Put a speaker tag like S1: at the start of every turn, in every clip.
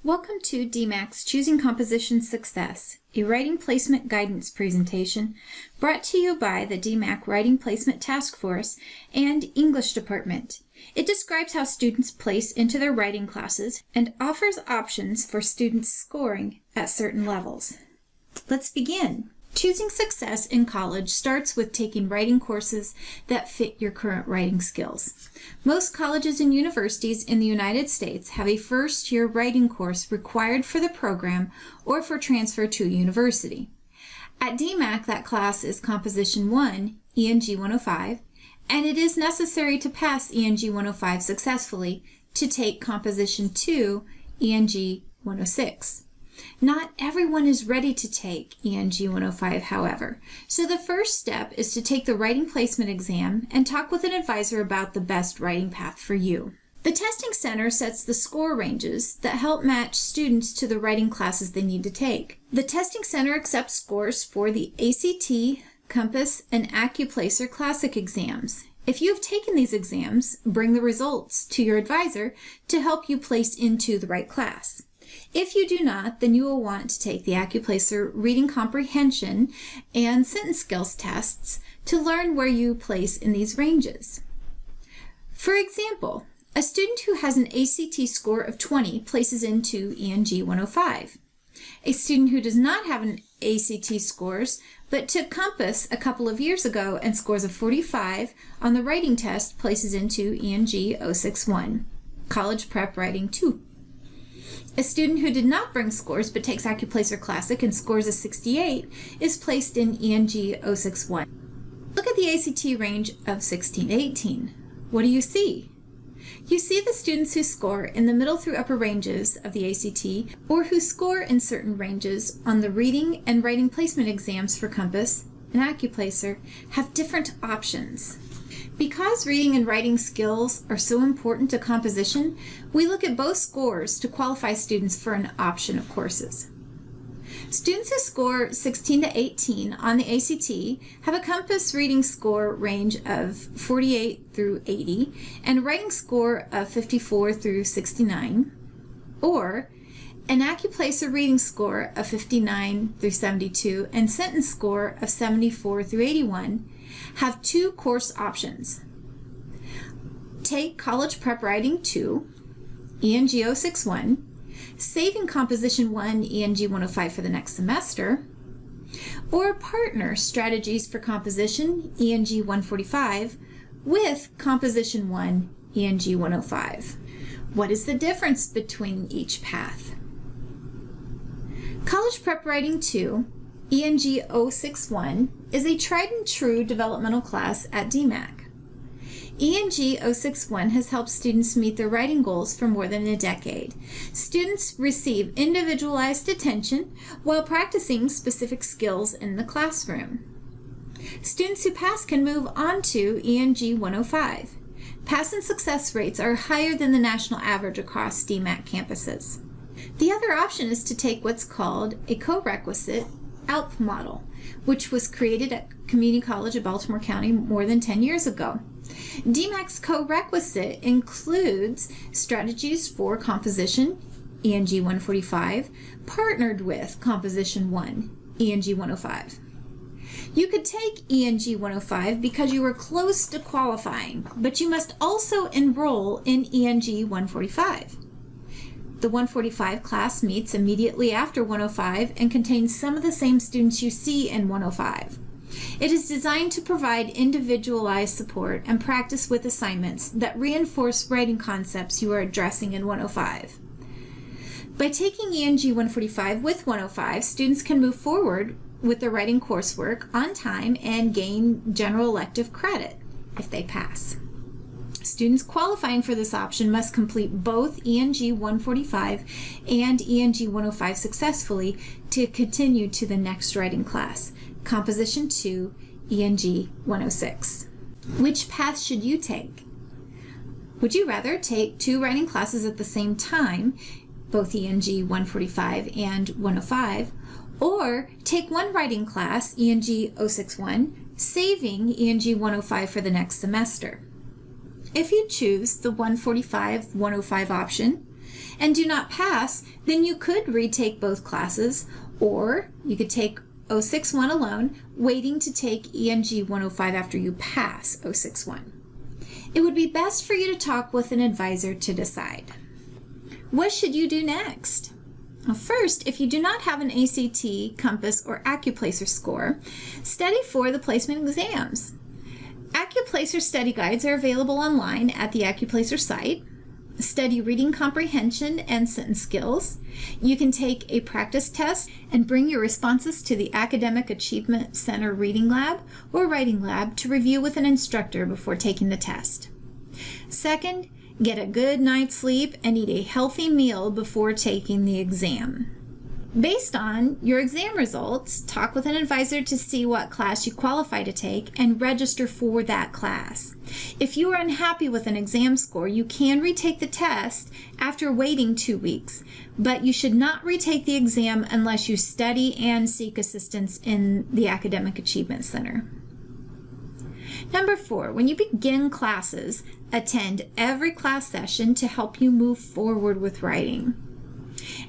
S1: Welcome to DMACC's Choosing Composition Success, a writing placement guidance presentation brought to you by the DMACC Writing Placement Task Force and English Department. It describes how students place into their writing classes and offers options for students scoring at certain levels. Let's begin. Choosing success in college starts with taking writing courses that fit your current writing skills. Most colleges and universities in the United States have a first-year writing course required for the program or for transfer to a university. At DMACC, that class is Composition 1, ENG 105, and it is necessary to pass ENG 105 successfully to take Composition 2, ENG 106. Not everyone is ready to take ENG 105, however, so the first step is to take the writing placement exam and talk with an advisor about the best writing path for you. The testing center sets the score ranges that help match students to the writing classes they need to take. The testing center accepts scores for the ACT, Compass, and AccuPlacer Classic exams. If you have taken these exams, bring the results to your advisor to help you place into the right class. If you do not, then you will want to take the AccuPlacer reading comprehension and sentence skills tests to learn where you place in these ranges. For example, a student who has an ACT score of 20 places into ENG 105. A student who does not have an ACT scores but took Compass a couple of years ago and scores of 45 on the writing test places into ENG 061, College Prep Writing 2. A student who did not bring scores but takes AccuPlacer Classic and scores a 68 is placed in ENG 061. Look at the ACT range of 16 to 18. What do you see? You see the students who score in the middle through upper ranges of the ACT or who score in certain ranges on the reading and writing placement exams for Compass and AccuPlacer have different options. Because reading and writing skills are so important to composition, we look at both scores to qualify students for an option of courses. Students who score 16 to 18 on the ACT have a Compass reading score range of 48 through 80 and a writing score of 54 through 69, or an AccuPlacer reading score of 59 through 72 and sentence score of 74 through 81 have two course options. Take College Prep Writing 2, ENG 061, saving Composition 1, ENG 105 for the next semester, or partner Strategies for Composition, ENG 145, with Composition 1, ENG 105. What is the difference between each path? College Prep Writing 2, ENG 061 is a tried and true developmental class at DMACC. ENG 061 has helped students meet their writing goals for more than a decade. Students receive individualized attention while practicing specific skills in the classroom. Students who pass can move on to ENG 105. Pass and success rates are higher than the national average across DMACC campuses. The other option is to take what's called a co-requisite ALP model, which was created at Community College of Baltimore County more than 10 years ago. DMACC's co-requisite includes Strategies for Composition, ENG 145, partnered with Composition 1, ENG 105. You could take ENG 105 because you were close to qualifying, but you must also enroll in ENG 145. The 145 class meets immediately after 105 and contains some of the same students you see in 105. It is designed to provide individualized support and practice with assignments that reinforce writing concepts you are addressing in 105. By taking ENG 145 with 105, students can move forward with their writing coursework on time and gain general elective credit if they pass. Students qualifying for this option must complete both ENG 145 and ENG 105 successfully to continue to the next writing class, Composition 2, ENG 106. Which path should you take? Would you rather take two writing classes at the same time, both ENG 145 and 105, or take one writing class, ENG 061, saving ENG 105 for the next semester? If you choose the 145-105 option, and do not pass, then you could retake both classes, or you could take 061 alone, waiting to take ENG 105 after you pass 061. It would be best for you to talk with an advisor to decide. What should you do next? Well, first, if you do not have an ACT, Compass, or AccuPlacer score, study for the placement exams. AccuPlacer study guides are available online at the AccuPlacer site. Study reading comprehension and sentence skills. You can take a practice test and bring your responses to the Academic Achievement Center Reading Lab or Writing Lab to review with an instructor before taking the test. Second, get a good night's sleep and eat a healthy meal before taking the exam. Based on your exam results, talk with an advisor to see what class you qualify to take and register for that class. If you are unhappy with an exam score, you can retake the test after waiting 2 weeks, but you should not retake the exam unless you study and seek assistance in the Academic Achievement Center. Number 4, when you begin classes, attend every class session to help you move forward with writing.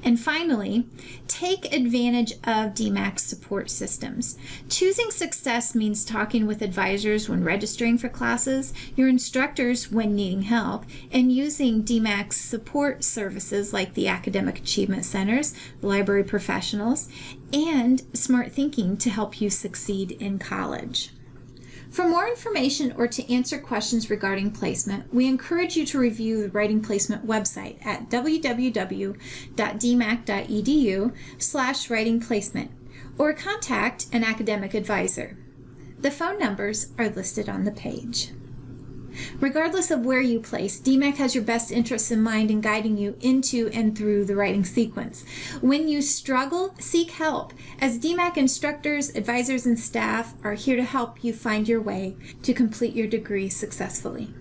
S1: And finally, take advantage of DMACC support systems. Choosing success means talking with advisors when registering for classes, your instructors when needing help, and using DMACC support services like the Academic Achievement Centers, the library professionals, and Smart Thinking to help you succeed in college. For more information or to answer questions regarding placement, we encourage you to review the Writing Placement website at www.dmac.edu/writing placement or contact an academic advisor. The phone numbers are listed on the page. Regardless of where you place, DMACC has your best interests in mind in guiding you into and through the writing sequence. When you struggle, seek help, as DMACC instructors, advisors, and staff are here to help you find your way to complete your degree successfully.